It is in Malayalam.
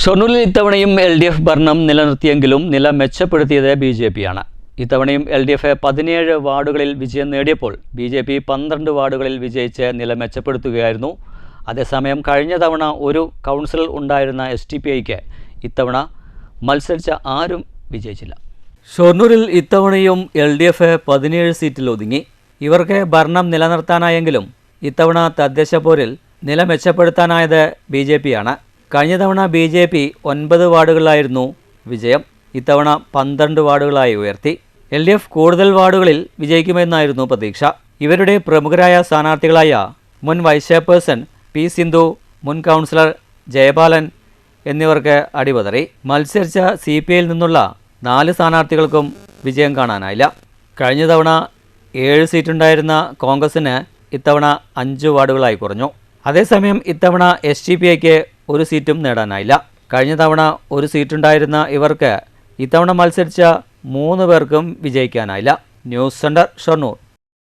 ഷൊർണൂരിൽ ഇത്തവണയും LDF ഭരണം നിലനിർത്തിയെങ്കിലും നില മെച്ചപ്പെടുത്തിയത് BJP-യാണ്. ഇത്തവണയും LDF 17 വാർഡുകളിൽ വിജയം നേടിയപ്പോൾ BJP 12 വാർഡുകളിൽ വിജയിച്ച് നില മെച്ചപ്പെടുത്തുകയായിരുന്നു. അതേസമയം കഴിഞ്ഞ തവണ ഒരു കൗൺസിലർ ഉണ്ടായിരുന്ന STPIക്ക് ഇത്തവണ മത്സരിച്ച ആരും വിജയിച്ചില്ല. ഷൊർണൂരിൽ ഇത്തവണയും LDF 17 സീറ്റിൽ ഒതുങ്ങി. ഇവർക്ക് ഭരണം നിലനിർത്താനായെങ്കിലും ഇത്തവണ തദ്ദേശ പോരിൽ നില മെച്ചപ്പെടുത്താനായത് BJP-യാണ്. കഴിഞ്ഞ തവണ BJP 9 വാർഡുകളിലായിരുന്നു വിജയം. ഇത്തവണ 12 വാർഡുകളായി ഉയർത്തി. LDF കൂടുതൽ വാർഡുകളിൽ വിജയിക്കുമെന്നായിരുന്നു പ്രതീക്ഷ. ഇവരുടെ പ്രമുഖരായ സ്ഥാനാർത്ഥികളായ മുൻ വൈസ് ചെയർപേഴ്സൺ P. സിന്ധു, മുൻ കൗൺസിലർ ജയപാലൻ എന്നിവർക്ക് അടിപതറി. മത്സരിച്ച CPIയിൽ നിന്നുള്ള 4 സ്ഥാനാർത്ഥികൾക്കും വിജയം കാണാനായില്ല. കഴിഞ്ഞ തവണ 7 സീറ്റുണ്ടായിരുന്ന കോൺഗ്രസിന് ഇത്തവണ 5 വാർഡുകളായി കുറഞ്ഞു. അതേസമയം ഇത്തവണ STPIക്ക് ഒരു സീറ്റും നേടാനായില്ല. കഴിഞ്ഞ തവണ ഒരു സീറ്റുണ്ടായിരുന്ന ഇവർക്ക് ഇത്തവണ മത്സരിച്ച 3 പേർക്കും വിജയിക്കാനായില്ല. News centre, Shoranur.